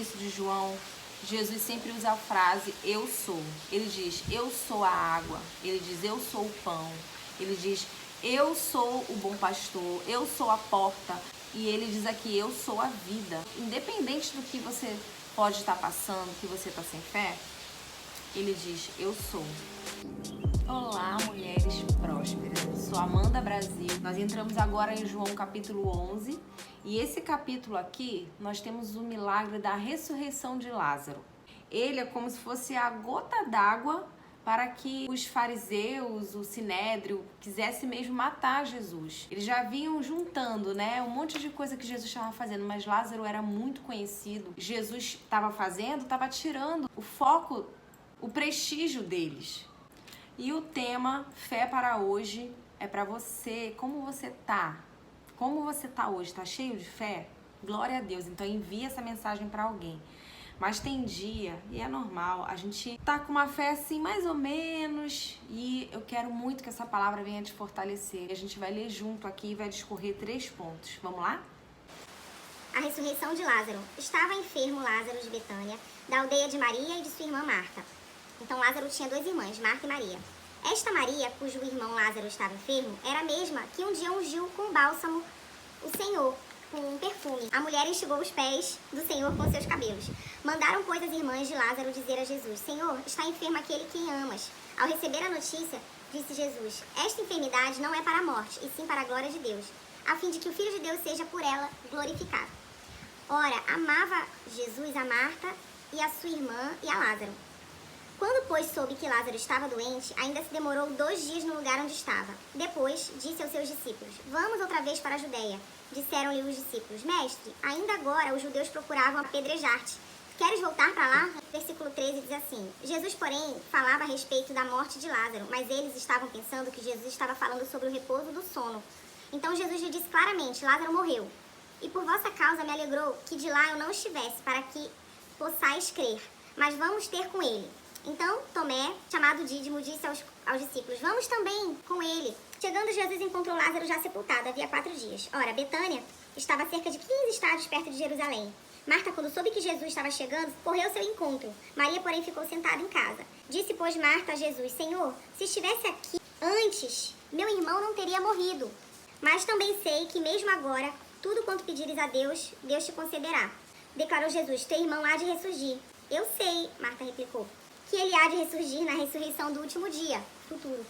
texto de João, Jesus sempre usa a frase eu sou. Ele diz eu sou a água, ele diz eu sou o pão, ele diz eu sou o bom pastor, eu sou a porta. E ele diz aqui eu sou a vida. Independente do que você pode estar passando, que você está sem fé, ele diz eu sou. Olá, mulheres prósperas. Eu sou Amanda Brasil. Nós entramos agora em João capítulo 11. E esse capítulo aqui, nós temos o milagre da ressurreição de Lázaro. Ele é como se fosse a gota d'água para que os fariseus, o sinédrio, quisessem mesmo matar Jesus. Eles já vinham juntando, né, um monte de coisa que Jesus estava fazendo, mas Lázaro era muito conhecido. Jesus estava tirando o foco, o prestígio deles. E o tema Fé para hoje é para você. Como você tá? Como você tá hoje? Tá cheio de fé? Glória a Deus. Então envia essa mensagem para alguém. Mas tem dia, e é normal, a gente tá com uma fé assim mais ou menos, e eu quero muito que essa palavra venha te fortalecer. A gente vai ler junto aqui e vai discorrer 3 pontos. Vamos lá? A ressurreição de Lázaro. Estava enfermo Lázaro de Betânia, da aldeia de Maria e de sua irmã Marta. Então Lázaro tinha 2 irmãs, Marta e Maria. Esta Maria, cujo irmão Lázaro estava enfermo, era a mesma que um dia ungiu com bálsamo o Senhor, com um perfume. A mulher enxugou os pés do Senhor com seus cabelos. Mandaram, pois, as irmãs de Lázaro dizer a Jesus: Senhor, está enfermo aquele que amas. Ao receber a notícia, disse Jesus: esta enfermidade não é para a morte, e sim para a glória de Deus, a fim de que o Filho de Deus seja por ela glorificado. Ora, amava Jesus a Marta e a sua irmã e a Lázaro. Quando, pois, soube que Lázaro estava doente, ainda se demorou 2 dias no lugar onde estava. Depois, disse aos seus discípulos: Vamos outra vez para a Judeia. Disseram-lhe os discípulos: Mestre, ainda agora os judeus procuravam apedrejar-te. Queres voltar para lá? Versículo 13 diz assim: Jesus, porém, falava a respeito da morte de Lázaro, mas eles estavam pensando que Jesus estava falando sobre o repouso do sono. Então Jesus lhe disse claramente: Lázaro morreu. E por vossa causa me alegrou que de lá eu não estivesse, para que possais crer. Mas vamos ter com ele. Então Tomé, chamado Dídimo, disse aos discípulos: Vamos também com ele. Chegando, Jesus encontrou Lázaro já sepultado, havia 4 dias. Ora, Betânia estava a cerca de 15 estádios perto de Jerusalém. Marta, quando soube que Jesus estava chegando, correu ao seu encontro. Maria, porém, ficou sentada em casa. Disse, pois, Marta a Jesus: Senhor, se estivesse aqui antes, meu irmão não teria morrido. Mas também sei que mesmo agora, tudo quanto pedires a Deus, Deus te concederá. Declarou Jesus: Teu irmão há de ressurgir. Eu sei, Marta replicou, que ele há de ressurgir na ressurreição do último dia, futuro.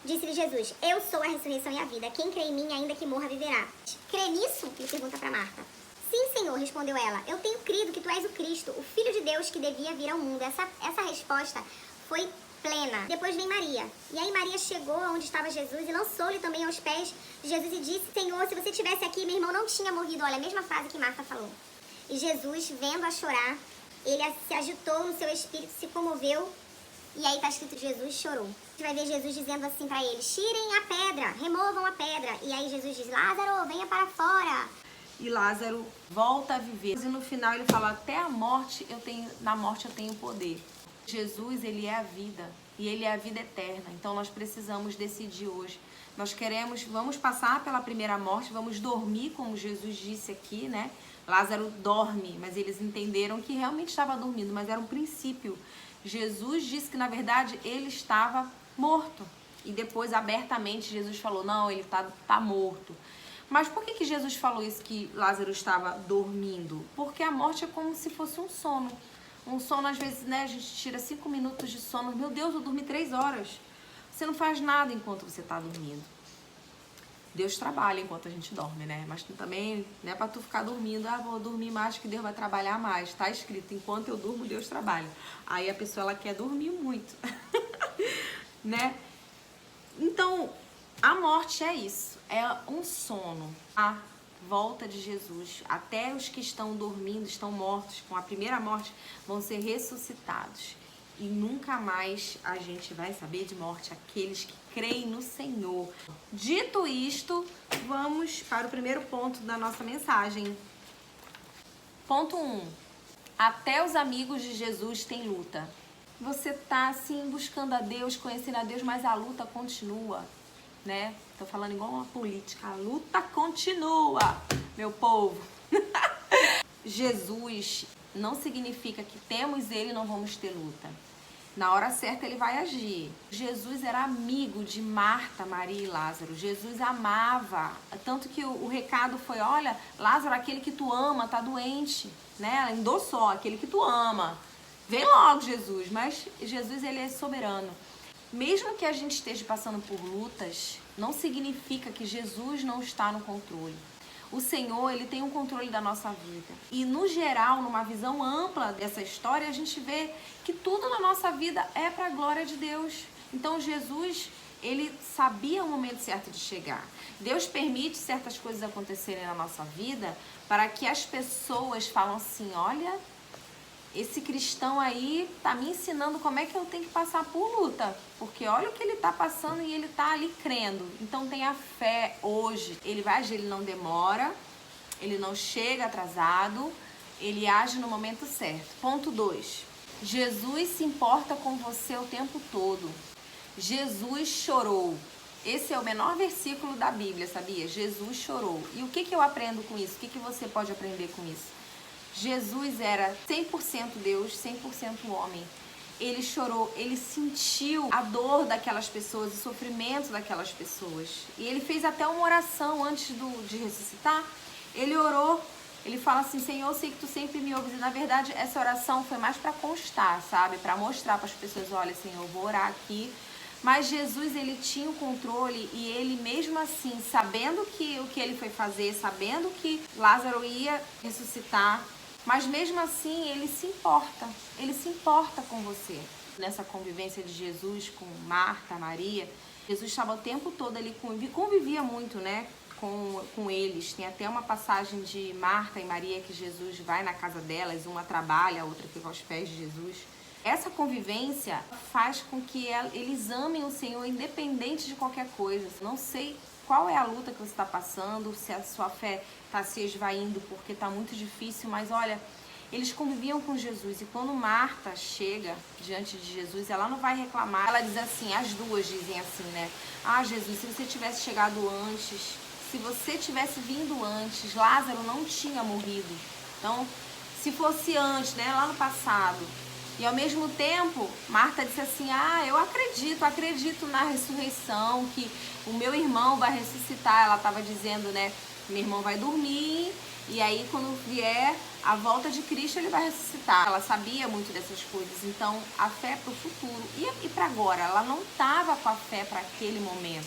Disse-lhe Jesus: Eu sou a ressurreição e a vida. Quem crê em mim, ainda que morra, viverá. Crê nisso? Ele pergunta para Marta. Sim, Senhor, respondeu ela. Eu tenho crido que tu és o Cristo, o Filho de Deus que devia vir ao mundo. Essa resposta foi plena. Depois vem Maria. E aí Maria chegou onde estava Jesus e lançou-lhe também aos pés de Jesus e disse: Senhor, se você estivesse aqui, meu irmão não tinha morrido. Olha, a mesma frase que Marta falou. E Jesus, vendo-a chorar, ele se agitou no seu espírito, se comoveu. E aí está escrito: Jesus chorou. A gente vai ver Jesus dizendo assim para eles: tirem a pedra, removam a pedra. E aí Jesus diz: Lázaro, venha para fora. E Lázaro volta a viver. E no final ele fala: até a morte na morte eu tenho poder. Jesus, ele é a vida. E ele é a vida eterna. Então nós precisamos decidir hoje. Vamos passar pela primeira morte, vamos dormir, como Jesus disse aqui, né? Lázaro dorme, mas eles entenderam que realmente estava dormindo, mas era um princípio. Jesus disse que, na verdade, ele estava morto. E depois, abertamente, Jesus falou: não, ele tá morto. Mas por que Jesus falou isso, que Lázaro estava dormindo? Porque a morte é como se fosse um sono. Um sono, às vezes, né, a gente tira 5 minutos de sono. Meu Deus, eu dormi 3 horas. Você não faz nada enquanto você está dormindo. Deus trabalha enquanto a gente dorme, né? Mas também não é pra tu ficar dormindo: vou dormir mais que Deus vai trabalhar mais. Tá escrito: enquanto eu durmo, Deus trabalha. Aí a pessoa, ela quer dormir muito, né? Então, a morte é isso, é um sono. A volta de Jesus, até os que estão dormindo, estão mortos com a primeira morte, vão ser ressuscitados. E nunca mais a gente vai saber de morte, aqueles que creem no Senhor. Dito isto, vamos para o primeiro ponto da nossa mensagem. Ponto 1. Até os amigos de Jesus têm luta. Você tá assim buscando a Deus, conhecendo a Deus, mas a luta continua, né? Tô falando igual uma política. A luta continua, meu povo. Jesus, não significa que temos ele e não vamos ter luta. Na hora certa ele vai agir. Jesus era amigo de Marta, Maria e Lázaro. Jesus amava, tanto que o recado foi, olha, Lázaro, aquele que tu ama, tá doente, né? Ela endossou, aquele que tu ama. Vem logo, Jesus. Mas Jesus, ele é soberano. Mesmo que a gente esteja passando por lutas, não significa que Jesus não está no controle. O Senhor, ele tem um controle da nossa vida. E, no geral, numa visão ampla dessa história, a gente vê que tudo na nossa vida é para a glória de Deus. Então, Jesus, ele sabia o momento certo de chegar. Deus permite certas coisas acontecerem na nossa vida para que as pessoas falam assim, olha, esse cristão aí tá me ensinando como é que eu tenho que passar por luta. Porque olha o que ele tá passando e ele tá ali crendo. Então tenha fé hoje. Ele vai agir, ele não demora, ele não chega atrasado, ele age no momento certo. Ponto 2. Jesus se importa com você o tempo todo. Jesus chorou. Esse é o menor versículo da Bíblia, sabia? Jesus chorou. E o que eu aprendo com isso? O que você pode aprender com isso? Jesus era 100% Deus, 100% homem. Ele chorou, ele sentiu a dor daquelas pessoas, o sofrimento daquelas pessoas. E ele fez até uma oração antes de ressuscitar. Ele orou, ele fala assim, Senhor, eu sei que tu sempre me ouves. E na verdade essa oração foi mais para constar, sabe? Para mostrar para as pessoas, olha Senhor, eu vou orar aqui. Mas Jesus, ele tinha o controle e ele mesmo assim, sabendo que o que ele foi fazer, sabendo que Lázaro ia ressuscitar, mas mesmo assim ele se importa com você. Nessa convivência de Jesus com Marta, Maria, Jesus estava o tempo todo ali, convivia muito, né, com eles. Tem até uma passagem de Marta e Maria que Jesus vai na casa delas, uma trabalha, a outra fica aos pés de Jesus. Essa convivência faz com que eles amem o Senhor independente de qualquer coisa. Não sei qual é a luta que você está passando, se a sua fé está se esvaindo porque está muito difícil, mas olha, eles conviviam com Jesus e quando Marta chega diante de Jesus, ela não vai reclamar, ela diz assim, as duas dizem assim, né? Ah, Jesus, se você tivesse chegado antes, se você tivesse vindo antes, Lázaro não tinha morrido. Então, se fosse antes, né, lá no passado. E ao mesmo tempo, Marta disse assim, ah, eu acredito na ressurreição, que o meu irmão vai ressuscitar. Ela estava dizendo, né, meu irmão vai dormir e aí quando vier a volta de Cristo ele vai ressuscitar. Ela sabia muito dessas coisas, então a fé é para o futuro. E para agora? Ela não estava com a fé para aquele momento.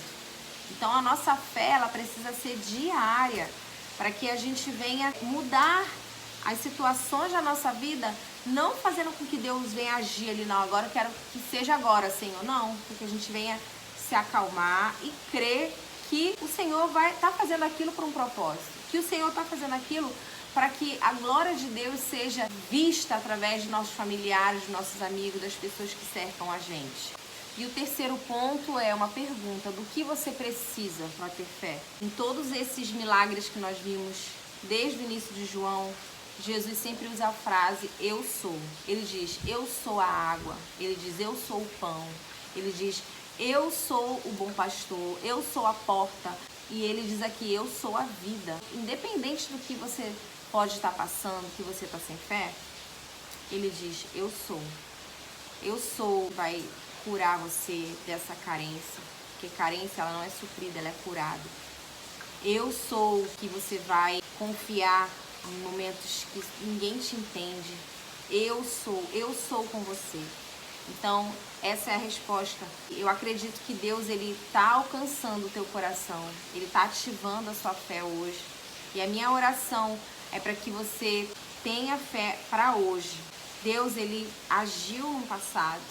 Então a nossa fé, ela precisa ser diária, para que a gente venha mudar as situações da nossa vida, não fazendo com que Deus venha agir ali, não, agora eu quero que seja agora, Senhor, não, porque a gente venha se acalmar e crer que o Senhor vai estar fazendo aquilo por um propósito, que o Senhor está fazendo aquilo para que a glória de Deus seja vista através de nossos familiares, de nossos amigos, das pessoas que cercam a gente. E o terceiro ponto é uma pergunta, do que você precisa para ter fé? Em todos esses milagres que nós vimos desde o início de João, Jesus sempre usa a frase, eu sou. Ele diz, eu sou a água. Ele diz, eu sou o pão. Ele diz, eu sou o bom pastor. Eu sou a porta. E ele diz aqui, eu sou a vida. Independente do que você pode estar passando, que você está sem fé, ele diz, eu sou. Eu sou, vai curar você dessa carência. Porque carência, ela não é suprida, ela é curada. Eu sou que você vai confiar em momentos que ninguém te entende. Eu sou com você. Então, essa é a resposta. Eu acredito que Deus, ele está alcançando o teu coração. Ele está ativando a sua fé hoje. E a minha oração é para que você tenha fé para hoje. Deus, ele agiu no passado.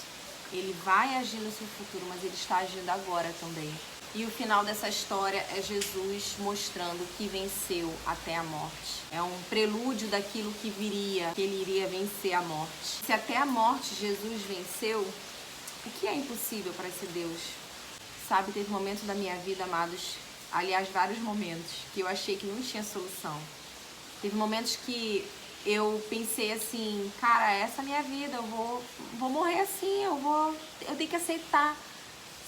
Ele vai agir no seu futuro, mas ele está agindo agora também. E o final dessa história é Jesus mostrando que venceu até a morte. É um prelúdio daquilo que viria, que ele iria vencer a morte. Se até a morte Jesus venceu, o que é impossível para esse Deus? Sabe, teve momentos da minha vida, amados, aliás, vários momentos, que eu achei que não tinha solução. Teve momentos que eu pensei assim, cara, essa é a minha vida, eu vou morrer assim, eu tenho que aceitar.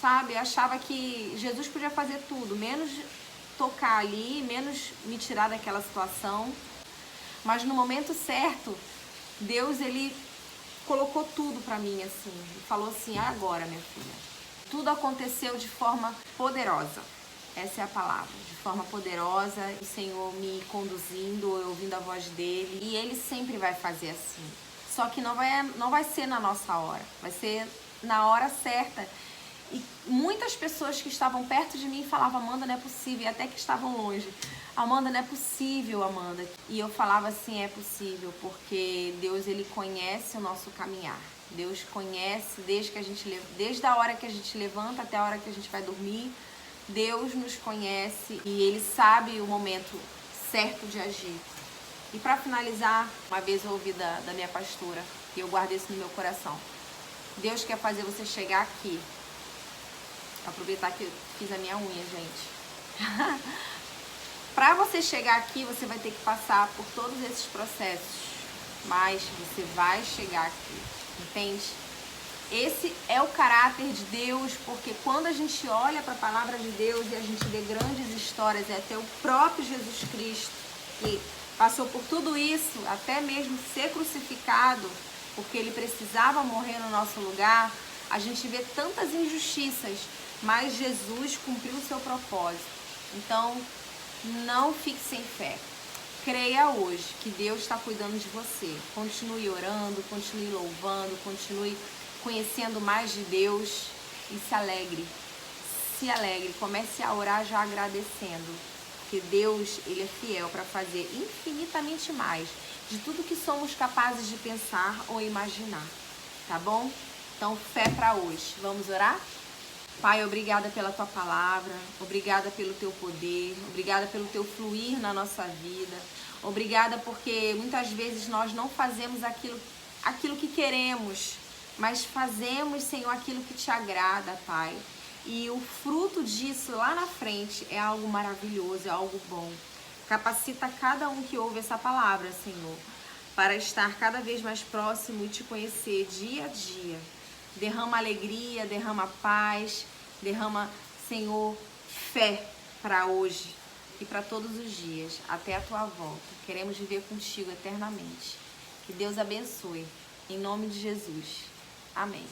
Sabe, eu achava que Jesus podia fazer tudo, menos tocar ali, menos me tirar daquela situação. Mas no momento certo, Deus, ele colocou tudo pra mim assim, e falou assim: agora, minha filha, tudo aconteceu de forma poderosa. Essa é a palavra, de forma poderosa, o Senhor me conduzindo, eu ouvindo a voz dele, e ele sempre vai fazer assim. Só que não vai ser na nossa hora, vai ser na hora certa. E muitas pessoas que estavam perto de mim falavam: Amanda, não é possível, e até que estavam longe: Amanda, não é possível, Amanda. E eu falava assim: é possível, porque Deus, ele conhece o nosso caminhar. Deus conhece desde a hora que a gente levanta até a hora que a gente vai dormir. Deus nos conhece e ele sabe o momento certo de agir. E para finalizar, uma vez eu ouvi da minha pastora, e eu guardei isso no meu coração: Deus quer fazer você chegar aqui. Vou aproveitar que eu fiz a minha unha, gente. Para você chegar aqui, você vai ter que passar por todos esses processos, mas você vai chegar aqui, entende? Esse é o caráter de Deus, porque quando a gente olha para a palavra de Deus e a gente vê grandes histórias, e até o próprio Jesus Cristo, que passou por tudo isso, até mesmo ser crucificado, porque ele precisava morrer no nosso lugar, a gente vê tantas injustiças, mas Jesus cumpriu o seu propósito. Então, não fique sem fé. Creia hoje que Deus está cuidando de você. Continue orando, continue louvando, continue conhecendo mais de Deus e se alegre. Se alegre, comece a orar já agradecendo, porque Deus, ele é fiel para fazer infinitamente mais de tudo que somos capazes de pensar ou imaginar, tá bom? Então, fé para hoje. Vamos orar? Pai, obrigada pela tua palavra, obrigada pelo teu poder, obrigada pelo teu fluir na nossa vida, obrigada porque muitas vezes nós não fazemos aquilo que queremos, mas fazemos, Senhor, aquilo que te agrada, Pai. E o fruto disso lá na frente é algo maravilhoso, é algo bom. Capacita cada um que ouve essa palavra, Senhor, para estar cada vez mais próximo e te conhecer dia a dia. Derrama alegria, derrama paz, derrama, Senhor, fé para hoje e para todos os dias, até a tua volta. Queremos viver contigo eternamente. Que Deus abençoe. Em nome de Jesus. Amém.